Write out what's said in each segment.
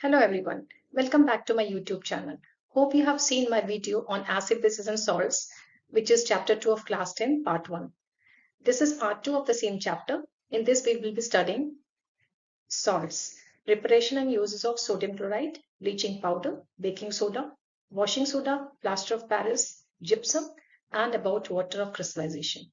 Hello everyone, welcome back to my YouTube channel. Hope you have seen my video on acid bases and salts, which is chapter 2 of class 10 part 1. This is part 2 of the same chapter. In this we will be studying salts, preparation and uses of sodium chloride, bleaching powder, baking soda, washing soda, plaster of Paris, gypsum and about water of crystallization.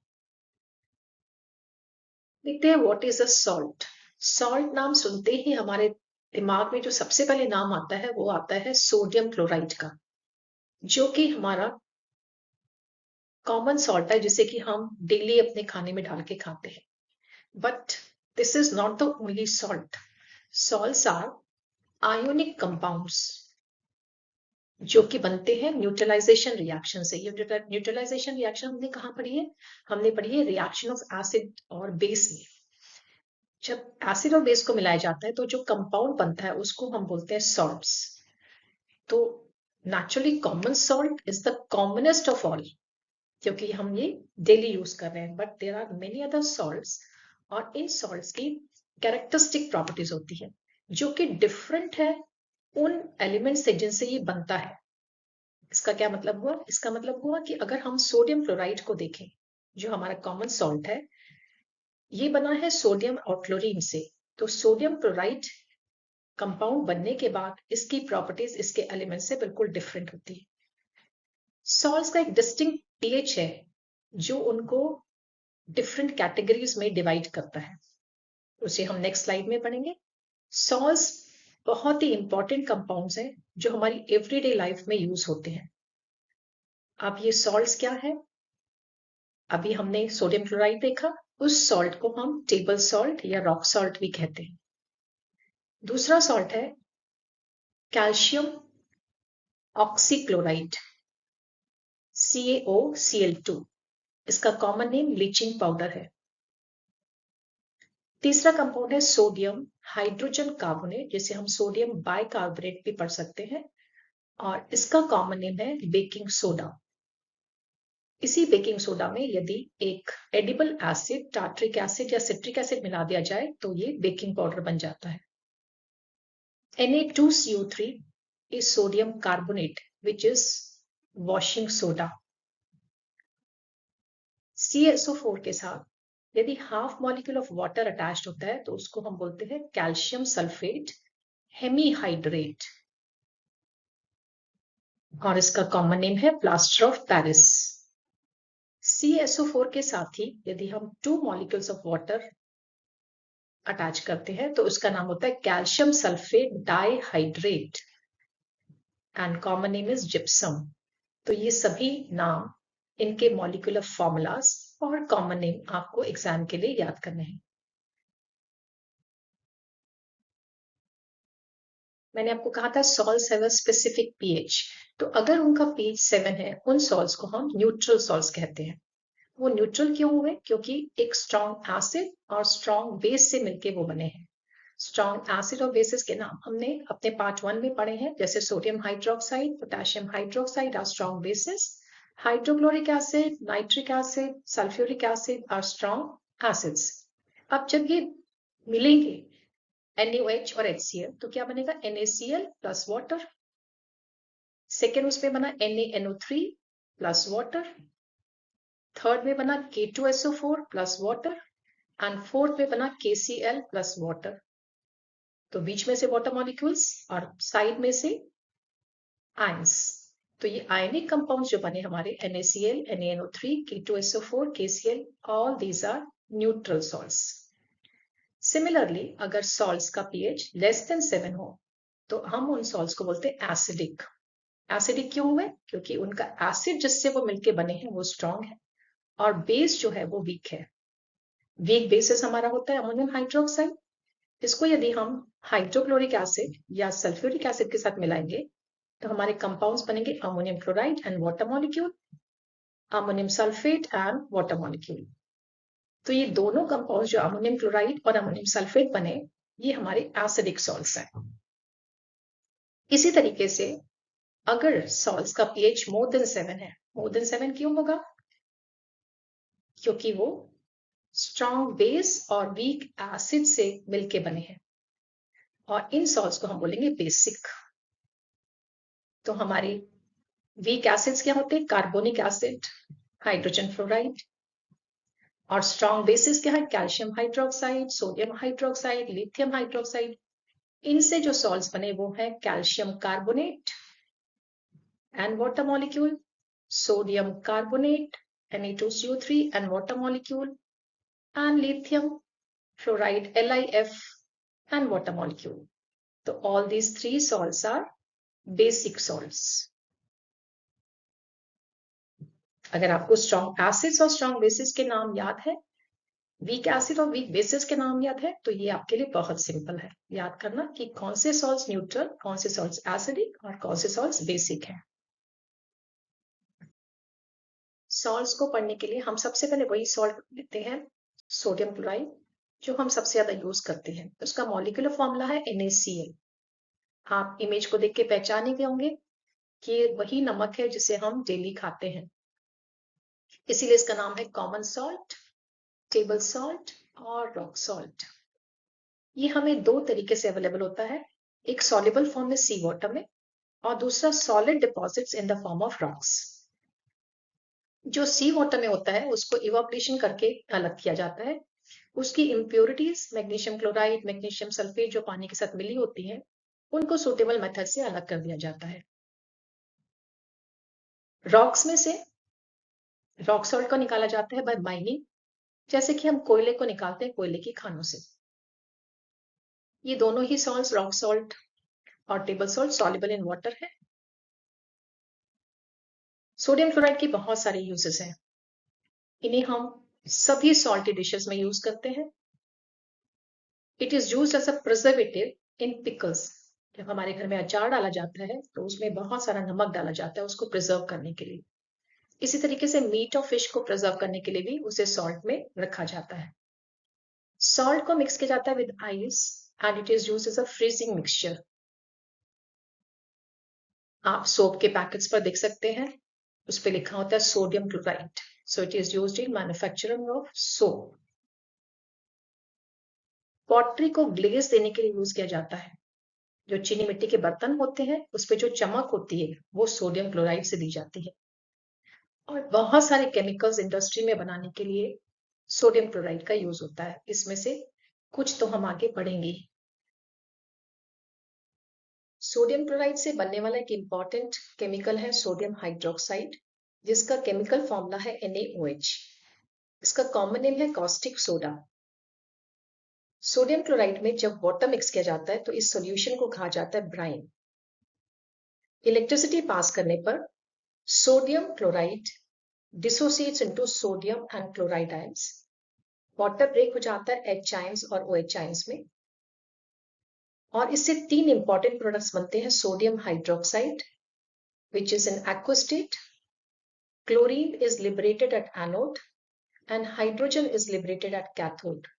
देखते हैं what is a salt. Salt नाम सुनते ही हमारे दिमाग में जो सबसे पहले नाम आता है वो आता है सोडियम क्लोराइड का, जो कि हमारा कॉमन सॉल्ट है जिसे कि हम डेली अपने खाने में डाल के खाते हैं। But this is not the only salt. Salts are ionic compounds जो कि बनते हैं न्यूट्रलाइजेशन रिएक्शन से। ये न्यूट्रलाइजेशन रिएक्शन हमने कहाँ पढ़ी है? हमने पढ़ी है रिएक्शन ऑफ एसिड और बेस में। जब एसिड और बेस को मिलाया जाता है तो जो कंपाउंड बनता है उसको हम बोलते हैं सॉल्ट्स। तो naturally common salt is the commonest of all, क्योंकि हम ये डेली यूज कर रहे हैं। But there are many other salts और इन सॉल्ट्स की कैरेक्टरिस्टिक प्रॉपर्टीज होती है जो कि डिफरेंट है उन एलिमेंट से जिनसे ये बनता है। इसका क्या मतलब हुआ? इसका मतलब हुआ कि अगर हम सोडियम क्लोराइड को देखें, जो हमारा कॉमन सॉल्ट है, ये बना है सोडियम और क्लोरीन से। तो सोडियम क्लोराइड कंपाउंड बनने के बाद इसकी प्रॉपर्टीज इसके एलिमेंट से बिल्कुल डिफरेंट होती है। सॉल्ट्स का एक डिस्टिंक्ट पीएच है जो उनको डिफरेंट कैटेगरीज में डिवाइड करता है, उसे हम नेक्स्ट स्लाइड में पढ़ेंगे। सॉल्ट्स बहुत ही इंपॉर्टेंट कंपाउंड्स हैं जो हमारी एवरीडे लाइफ में यूज होते हैं। अब ये सॉल्ट्स क्या है? अभी हमने सोडियम क्लोराइड देखा, उस सॉल्ट को हम टेबल सॉल्ट या रॉक सॉल्ट भी कहते हैं। दूसरा सॉल्ट है कैल्शियम ऑक्सीक्लोराइड, CaOCl2। इसका कॉमन नेम ब्लीचिंग पाउडर है। तीसरा कंपाउंड है सोडियम हाइड्रोजन कार्बोनेट, जिसे हम सोडियम बाइकार्बोनेट भी पढ़ सकते हैं, और इसका कॉमन नेम है बेकिंग सोडा। इसी बेकिंग सोडा में यदि एक एडिबल एसिड, टार्ट्रिक एसिड या सिट्रिक एसिड मिला दिया जाए तो ये बेकिंग पाउडर बन जाता है। Na2CO3 is sodium carbonate, which is washing soda. CaSO4 के साथ यदि half molecule of water attached होता है तो उसको हम बोलते हैं कैल्शियम सल्फेट हेमीहाइड्रेट, और इसका कॉमन नेम है प्लास्टर ऑफ पेरिस। CaSO4 के साथ ही यदि हम 2 मॉलिक्यूल्स ऑफ वाटर अटैच करते हैं तो उसका नाम होता है calcium sulphate dihydrate and common name is gypsum. तो ये सभी नाम, इनके मॉलिक्यूलर फॉर्मूलाज और कॉमन नेम आपको एग्जाम के लिए याद करने हैं। मैंने आपको कहा था salts have a specific pH, तो अगर उनका पीएच 7 है, उन सॉल्ट्स को हम न्यूट्रल सॉल्ट्स कहते हैं। वो न्यूट्रल क्यों हुए? क्योंकि एक स्ट्रॉन्ग एसिड और स्ट्रॉन्ग बेस से मिलके वो बने हैं। स्ट्रॉन्ग एसिड और बेसिस के नाम हमने अपने पार्ट 1 में पढ़े हैं, जैसे sodium hydroxide, potassium hydroxide are strong bases, hydrochloric acid, nitric acid, sulphuric acid are strong acids. अब जब ये मिलेंगे NaOH और HCl तो क्या बनेगा? NaCl plus water. सेकेंड उसमें बना NaNO3 प्लस वाटर। थर्ड में बना K2SO4 plus water and fourth में बना KCl प्लस वाटर। तो बीच में से वाटर मॉलिक्यूल्स और साइड में से आयंस। तो ये आयनिक कंपाउंड्स जो बने हमारे NaCl, NaNO3, K2SO4, KCl, all these are neutral salts. Similarly, अगर salts का pH less than 7 हो तो हम उन salts को बोलते हैं एसिडिक। एसिडिक क्यों हुए? क्योंकि उनका एसिड जिससे वो मिलके बने हैं वो स्ट्रॉन्ग है और बेस जो है वो वीक है। वीक बेसिस हमारा होता है अमोनियम हाइड्रोक्साइड। इसको यदि हम हाइड्रोक्लोरिक एसिड या सल्फ्यूरिक एसिड के साथ मिलाएंगे तो हमारे कंपाउंड्स बनेंगे ammonium chloride and water molecule, ammonium sulphate and water molecule. तो ये दोनों कंपाउंड्स जो अमोनियम क्लोराइड और अमोनियम सल्फेट बने, ये हमारे एसिडिक सॉल्ट्स हैं। इसी तरीके से अगर सॉल्ट्स का पीएच मोर देन 7 है, मोर देन 7 क्यों होगा? क्योंकि वो स्ट्रॉन्ग बेस और वीक एसिड से मिलके बने हैं। और इन सॉल्ट्स को हम बोलेंगे बेसिक। तो हमारे वीक एसिड्स क्या होते हैं? Carbonic acid, hydrogen fluoride. और स्ट्रॉन्ग बेसिस क्या है? Calcium hydroxide, sodium hydroxide, lithium hydroxide. इनसे जो सॉल्ट्स बने वो है calcium carbonate and water molecule, sodium carbonate, Na2CO3 and water molecule, and lithium fluoride, LiF, and water molecule. So all these three salts are basic salts. अगर आपको strong acids और strong bases के नाम याद है, वीक एसिड और week basis के नाम याद है, तो ये आपके लिए बहुत सिंपल है याद करना कि कौन से सॉल्ट्स न्यूट्रल, कौन से सॉल्ट्स एसिडिक और कौन से सॉल्ट्स बेसिक है। सॉल्ट्स को पढ़ने के लिए हम सबसे पहले वही सॉल्ट लेते हैं, सोडियम क्लोराइड, जो हम सबसे ज्यादा यूज करते हैं। उसका मॉलिक्यूलर फॉर्मूला है NaCl। आप इमेज को देख के पहचाने गए होंगे कि वही नमक है जिसे हम डेली खाते हैं, इसीलिए इसका नाम है कॉमन सॉल्ट, टेबल सॉल्ट और रॉक सॉल्ट। ये हमें दो तरीके से अवेलेबल होता है, एक सॉल्युबल फॉर्म में सी वाटर में और दूसरा solid deposits in the form of rocks. जो सी वाटर में होता है उसको इवापोरेशन करके अलग किया जाता है, उसकी impurities magnesium chloride, magnesium sulphate जो पानी के साथ मिली होती है, उनको सुटेबल मेथड से अलग कर दिया जाता है। रॉक्स में से रॉक सॉल्ट को निकाला जाता है बाय माइनिंग, जैसे कि हम कोयले को निकालते हैं कोयले की खानों से। ये दोनों ही सॉल्ट, रॉक सॉल्ट और table salt, soluble in water है। सोडियम क्लोराइड की बहुत सारे यूजेस हैं, इन्हें हम सभी सॉल्टी डिशेस में यूज करते हैं। It is used as a preservative in pickles. जब हमारे घर में अचार डाला जाता है तो उसमें बहुत सारा नमक डाला जाता है उसको प्रिजर्व करने के लिए। इसी तरीके से मीट और फिश को प्रिजर्व करने के लिए भी उसे सॉल्ट में रखा जाता है। सॉल्ट को मिक्स किया जाता है with ice and it is used as a freezing mixture. आप सोप के पैकेट्स पर देख सकते हैं, उस पर लिखा होता है sodium chloride, so it is used in manufacturing of soap. Pottery को ग्लेज देने के लिए यूज किया जाता है। जो चीनी मिट्टी के बर्तन होते हैं उस पर जो चमक होती है वो सोडियम क्लोराइड से दी जाती है। और बहुत सारे केमिकल्स इंडस्ट्री में बनाने के लिए सोडियम क्लोराइड का यूज होता है, इसमें से कुछ तो हम आगे पढ़ेंगे। सोडियम क्लोराइड से बनने वाला एक इंपॉर्टेंट केमिकल है सोडियम हाइड्रोक्साइड, जिसका केमिकल फॉर्मूला है NaOH। इसका कॉमन नेम है कॉस्टिक सोडा। सोडियम क्लोराइड में जब वाटर मिक्स किया जाता है तो इस सॉल्यूशन को कहा जाता है ब्राइन। इलेक्ट्रिसिटी पास करने पर sodium chloride dissociates into sodium and chloride ions. Water break हो जाता है H ions और OH ions में, और इससे तीन इंपॉर्टेंट प्रोडक्ट्स बनते हैं। Sodium hydroxide which is in aqueous state, chlorine is liberated at anode and hydrogen is liberated at cathode.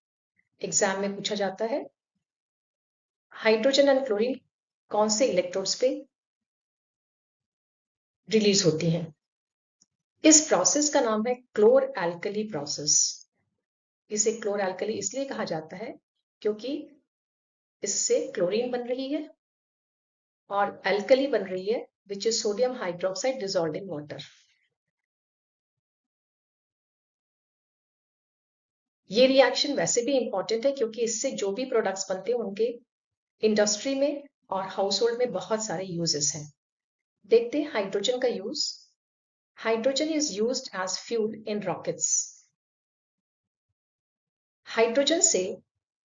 Exam में पूछा जाता है हाइड्रोजन एंड क्लोरीन कौन से इलेक्ट्रोड्स पे रिलीज होती हैं। इस प्रोसेस का नाम है क्लोर एल्कली प्रोसेस। इसे क्लोर एल्कली इसलिए कहा जाता है क्योंकि इससे क्लोरीन बन रही है और एल्कली बन रही है which is sodium hydroxide dissolved in water. ये रिएक्शन वैसे भी इंपॉर्टेंट है क्योंकि इससे जो भी प्रोडक्ट्स बनते हैं उनके इंडस्ट्री में और हाउस होल्ड में बहुत सारे यूजेस हैं। देखते हैं हाइड्रोजन का use. Hydrogen is used as fuel in rockets. Hydrogen से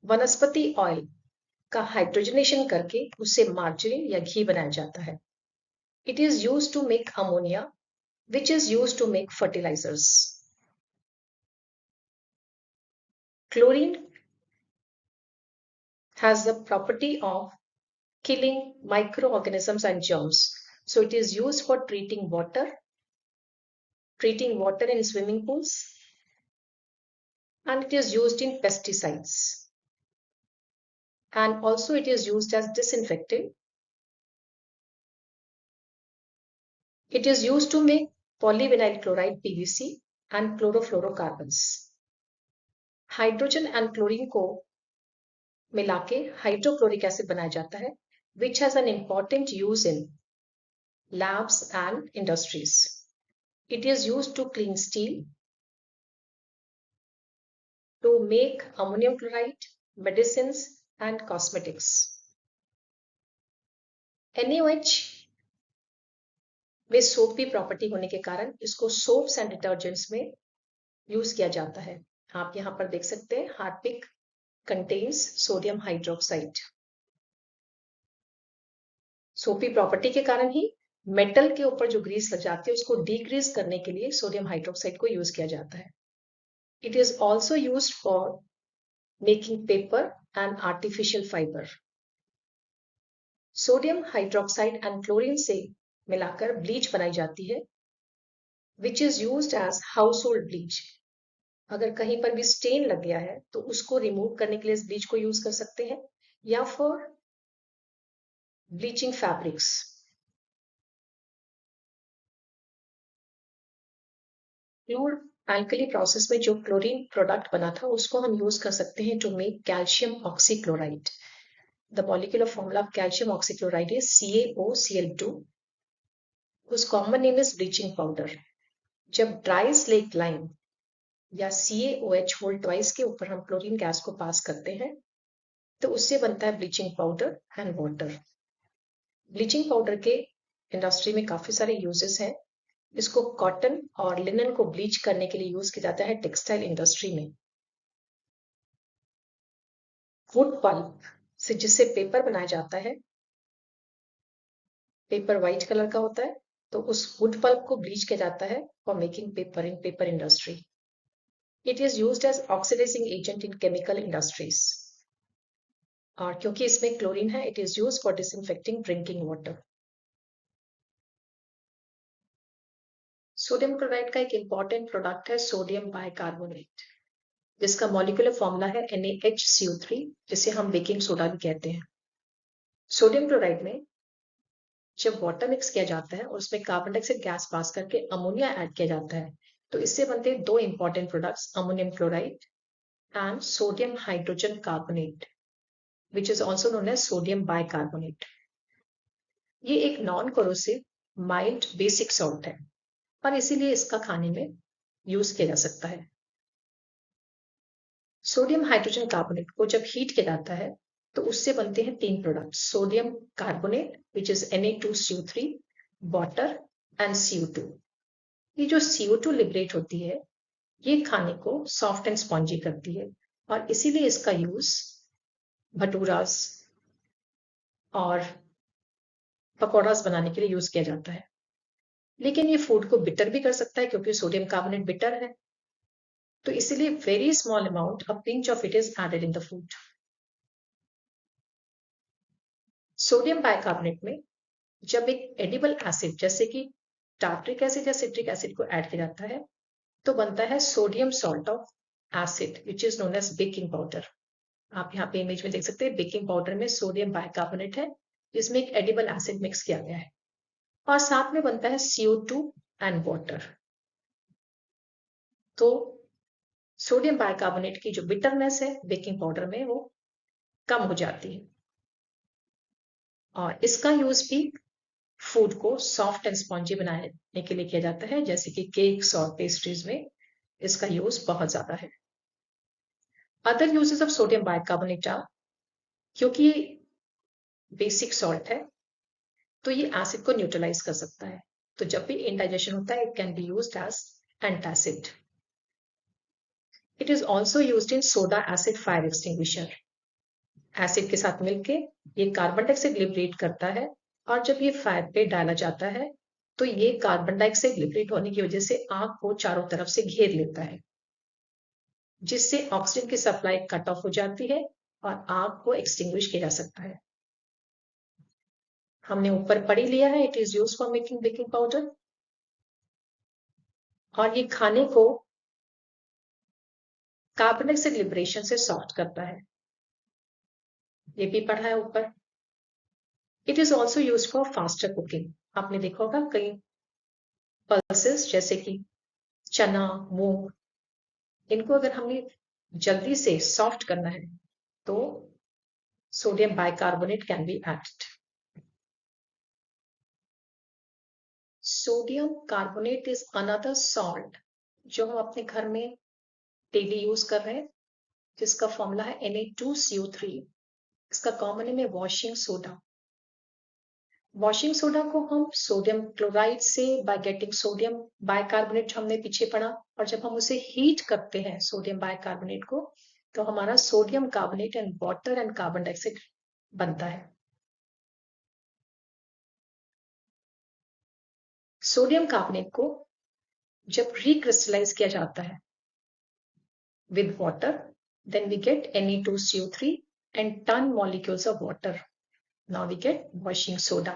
वनस्पति ऑयल का हाइड्रोजनेशन करके उससे मार्जरीन या घी बनाया जाता है। It is used to make ammonia which is used to make fertilizers. Chlorine has the property of killing microorganisms and germs. So it is used for treating water in swimming pools, and it is used in pesticides. And also it is used as disinfectant. It is used to make polyvinyl chloride PVC and chlorofluorocarbons. Hydrogen and chlorine को मिला के hydrochloric acid बनाया जाता है, which has an important use in labs and industries. It is used to clean steel, to make ammonium chloride, medicines and cosmetics. NaOH में सोपी property होने के कारण इसको सोप्स एंड डिटर्जेंट्स में यूज किया जाता है। आप यहाँ पर देख सकते हैं हार्पिक कंटेन्स सोडियम हाइड्रोक्साइड। सोपी प्रॉपर्टी के कारण ही मेटल के ऊपर जो ग्रीस लग जाती है उसको डिग्रीस करने के लिए सोडियम हाइड्रोक्साइड को यूज किया जाता है। It is also use for making paper and artificial fibre. Sodium hydroxide and chlorine से मिलाकर ब्लीच बनाई जाती है, which is used as household bleach. अगर कहीं पर भी स्टेन लग गया है तो उसको रिमूव करने के लिए इस ब्लीच को यूज कर सकते हैं, या फिर bleaching fabrics. Pure alkali process में जो क्लोरीन प्रोडक्ट बना था उसको हम यूज कर सकते हैं to make calcium oxychloride. The molecular formula of calcium oxychloride is CaOCl2, whose common name is bleaching powder। जब ड्राई स्लेट लाइन या CaOH होल ट्वाइस के ऊपर हम क्लोरीन गैस को पास करते हैं तो उससे बनता है bleaching powder and water. Bleaching powder के इंडस्ट्री में काफी सारे यूजेस हैं। इसको कॉटन और लिनन को ब्लीच करने के लिए यूज किया जाता है टेक्सटाइल इंडस्ट्री में। वुड पल्प से जिससे पेपर बनाया जाता है, पेपर व्हाइट कलर का होता है, तो उस वुड पल्प को ब्लीच किया जाता है for making paper in paper industry. It is used as oxidising agent in chemical industries. और क्योंकि इसमें क्लोरीन है, it is use for disinfecting drinking water. Sodium chloride का एक इंपॉर्टेंट प्रोडक्ट है सोडियम बाइकार्बोनेट, जिसका मॉलिक्यूलर फॉर्मूला है NaHCO3, जिसे हम बेकिंग सोडा भी कहते हैं। सोडियम क्लोराइड में जब वाटर मिक्स किया जाता है और उसमें कार्बन डाइऑक्साइड गैस पास करके अमोनिया ऐड किया जाता है तो इससे बनते हैं दो important products, ammonium chloride and sodium hydrogen carbonate, which is also known as sodium bicarbonate. ये एक non corrosive mild basic salt है और इसीलिए इसका खाने में यूज किया जा सकता है। सोडियम हाइड्रोजन कार्बोनेट को जब हीट किया जाता है तो उससे बनते हैं तीन product, sodium carbonate which is Na2CO3, water and CO2। ये जो CO2 लिबरेट होती है ये खाने को सॉफ्ट एंड स्पॉन्जी करती है और इसीलिए इसका यूज भटूरास और पकौड़ास बनाने के लिए यूज किया जाता है। लेकिन ये फूड को बिटर भी कर सकता है क्योंकि सोडियम कार्बोनेट बिटर है, तो इसीलिए very small amount, a pinch of it is added in the food. Sodium bicarbonate में जब एक एडिबल एसिड जैसे कि टार्ट्रिक एसिड या सिट्रिक एसिड को ऐड किया जाता है तो बनता है sodium salt of acid which is known as baking powder. आप यहाँ पे इमेज में देख सकते हैं बेकिंग पाउडर में सोडियम बाइकार्बोनेट है जिसमें एक एडिबल एसिड मिक्स किया गया है और साथ में बनता है CO2 एंड वाटर। तो सोडियम बाइकार्बोनेट की जो बिटरनेस है बेकिंग पाउडर में वो कम हो जाती है और इसका यूज भी फूड को सॉफ्ट एंड स्पॉन्जी बनाने के लिए किया जाता है, जैसे कि केक्स और पेस्ट्रीज में इसका यूज बहुत ज्यादा है। Other uses of sodium bicarbonate are, क्योंकि बेसिक सॉल्ट है तो ये एसिड को न्यूट्रलाइज कर सकता है, तो जब भी इंडाइजेशन होता है it can be used as antacid. It is also used in soda acid fire extinguisher. Acid के साथ मिलके ये कार्बन डाइऑक्साइड लिबरेट करता है और जब ये फायर पे डाला जाता है तो ये कार्बन डाइऑक्साइड लिबरेट होने की वजह से आग को चारों तरफ से घेर लेता है, जिससे ऑक्सीजन की सप्लाई कट ऑफ हो जाती है और आग को एक्सटिंग्विश किया जा सकता है। हमने ऊपर पढ़ ही लिया है, it is used for making baking powder और ये खाने को कार्बन डाइऑक्साइड लिबरेशन से सॉफ्ट करता है, ये भी पढ़ा है ऊपर। It is also use for faster cooking. आपने देखा होगा कई पल्सेस जैसे कि चना, मूंग, इनको अगर हमें जल्दी से सॉफ्ट करना है तो sodium bicarbonate can be added. Sodium carbonate is another salt जो हम अपने घर में डेली यूज कर रहे हैं, जिसका फॉर्मूला है Na2CO3. इसका कॉमन नेम है वॉशिंग सोडा. वॉशिंग सोडा को हम सोडियम क्लोराइड से बाय गेटिंग सोडियम बाइकार्बोनेट जो हमने पीछे पढ़ा, और जब हम उसे हीट करते हैं सोडियम बाइकार्बोनेट को, तो हमारा sodium carbonate and water and carbon dioxide बनता है. सोडियम कार्बोनेट को जब रिक्रिस्टलाइज किया जाता है with water, then we get Na2CO3 and 10 molecules of water. Now we get washing soda.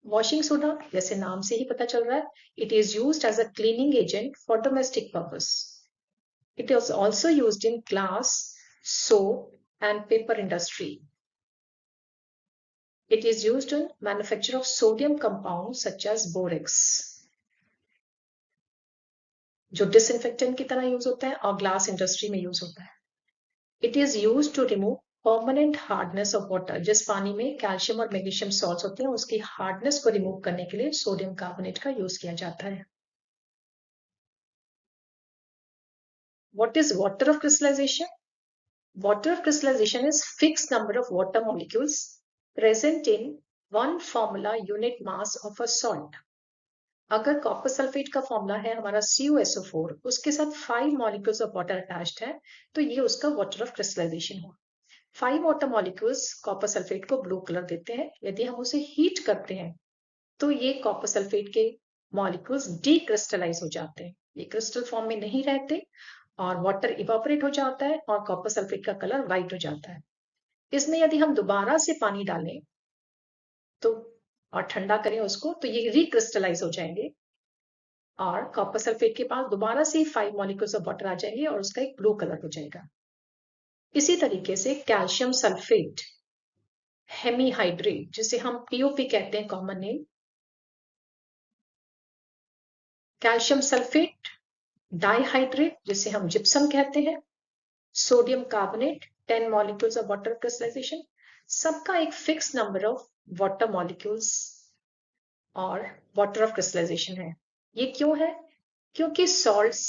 Washing soda, जैसे नाम से ही पता चल रहा है, it is used as a cleaning agent for domestic purpose. It is also used in glass, soap and paper industry. It is used in manufacture of sodium compounds such as borax, जो disinfectant की तरह use होता है और glass industry में use होता है. It is used to remove permanent hardness of water. जिस पानी में कैल्शियम और मैग्नीशियम सॉल्ट्स होते हैं, उसकी हार्डनेस को रिमूव करने के लिए सोडियम कार्बोनेट का यूज किया जाता है. What is water of crystallization? Water of crystallization is fixed number of water molecules present in one formula unit mass of a salt. अगर कॉपर सल्फेट का फॉर्मूला है हमारा CuSO4, उसके साथ 5 मॉलिक्यूल्स ऑफ वाटर अटैच्ड है, तो ये उसका वाटर ऑफ क्रिस्टलाइजेशन हुआ. 5 वाटर मॉलिक्यूल्स कॉपर सल्फेट को ब्लू कलर देते हैं. यदि हम उसे हीट करते हैं तो ये कॉपर सल्फेट के मॉलिक्यूल्स डीक्रिस्टलाइज हो जाते हैं, ये क्रिस्टल फॉर्म में नहीं रहते और वाटर इवापोरेट हो जाता है और कॉपर सल्फेट का कलर व्हाइट हो जाता है. इसमें यदि हम दोबारा से पानी डालें तो और ठंडा करें उसको, तो ये रिक्रिस्टलाइज हो जाएंगे और कॉपर सल्फेट के पास दोबारा से 5 मॉलिक्यूल्स ऑफ वाटर आ जाएंगे और उसका एक ब्लू कलर हो जाएगा. इसी तरीके से कैल्शियम सल्फेट हेमीहाइड्रेट, जिसे हम पीओपी कहते हैं common name, calcium sulphate dihydrate जिसे हम जिप्सम कहते हैं, sodium carbonate 10 molecules of water crystallisation, सबका एक fix number of water molecules और वाटर ऑफ क्रिस्टलाइजेशन है. ये क्यों है? क्योंकि सॉल्ट्स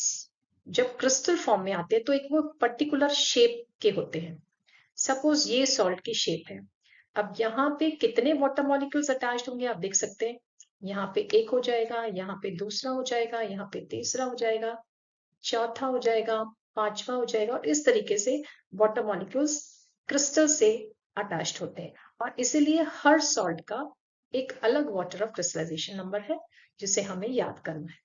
जब क्रिस्टल फॉर्म में आते हैं तो एक वो पर्टिकुलर शेप के होते हैं. सपोज ये सॉल्ट की शेप है. अब यहाँ पे कितने वाटर मॉलिक्यूल्स अटैच्ड होंगे आप देख सकते हैं. यहाँ पे एक हो जाएगा, यहाँ पे दूसरा हो जाएगा, यहाँ पे तीसरा हो जाएगा, चौथा हो जाएगा, पांचवा हो जाएगा, और इस तरीके से वाटर मॉलिक्यूल्स क्रिस्टल से अटैच्ड होते हैं. और इसीलिए हर सॉल्ट का एक अलग वाटर ऑफ क्रिस्टलाइजेशन नंबर है जिसे हमें याद करना है.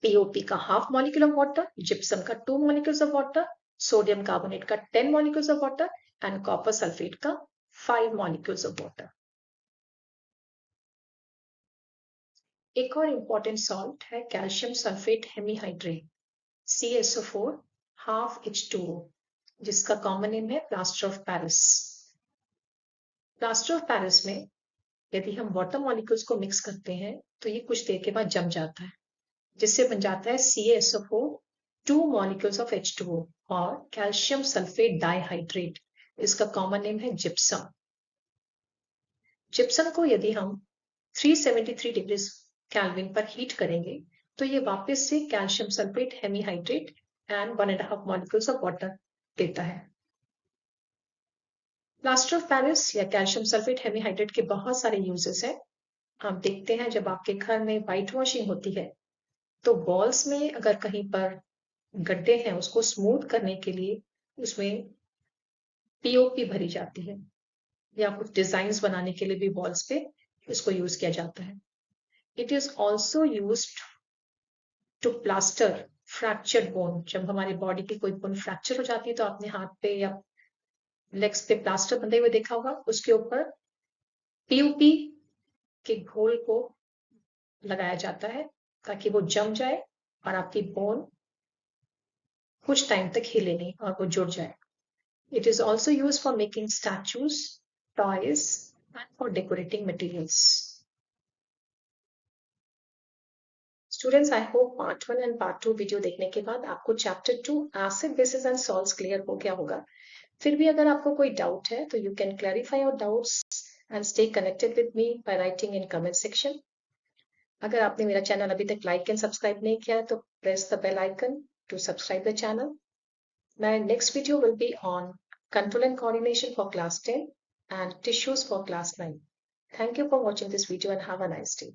पीओपी का half molecule of water, gypsum का 2 molecules of water, sodium carbonate का 10 molecules of water and copper sulphate का 5 मॉलिक्यूल्स ऑफ वाटर. एक और इंपॉर्टेंट सॉल्ट है calcium sulphate hemihydrate, CaSO4 half H2O, जिसका कॉमन नेम है plaster of Paris. Plaster of Paris में यदि हम वाटर मॉलिक्यूल्स को मिक्स करते हैं तो ये कुछ देर के बाद जम जाता है, जिससे बन जाता है CaSO4 2 molecules of H2O और कैल्शियम सल्फेट डाइहाइड्रेट. इसका कॉमन नेम है जिप्सम. जिप्सम को यदि हम 373 डिग्री केल्विन पर हीट करेंगे तो ये वापस से calcium sulphate hemihydrate and 1.5 molecules of water देता है. प्लास्टर ऑफ पेरिस या कैल्शियम सल्फेट हेमीहाइड्रेट के बहुत सारे यूजेस हैं. आप देखते हैं जब आपके घर में व्हाइट वॉशिंग होती है तो वॉल्स में अगर कहीं पर गड्ढे हैं उसको स्मूथ करने के लिए उसमें पीओपी भरी जाती है, या कुछ डिजाइन्स बनाने के लिए भी वॉल्स पे इसको यूज किया जाता है. It is also used to plaster fractured bone. जब हमारी बॉडी की कोई बोन फ्रैक्चर हो जाती है तो आपने हाथ पे या लेग्स पे प्लास्टर बंधे हुए देखा होगा, उसके ऊपर पीओपी के घोल को लगाया जाता है ताकि वो जम जाए और आपकी बोन कुछ टाइम तक हिले नहीं और वो जुड़ जाए. It is also used for making statues, toys, and for decorating materials. Students, I hope part 1 and part 2 video देखने के बाद आपको chapter 2 acid basis and salts clear हो गया होगा। फिर भी अगर आपको कोई डाउट है तो you can clarify your doubts and stay connected with me by writing in comment section. अगर आपने मेरा चैनल अभी तक लाइक एंड सब्सक्राइब नहीं किया है तो press the bell icon to subscribe the channel. My next video will be on control and coordination for class 10 and tissues for class 9. Thank you for watching this video and have a nice day.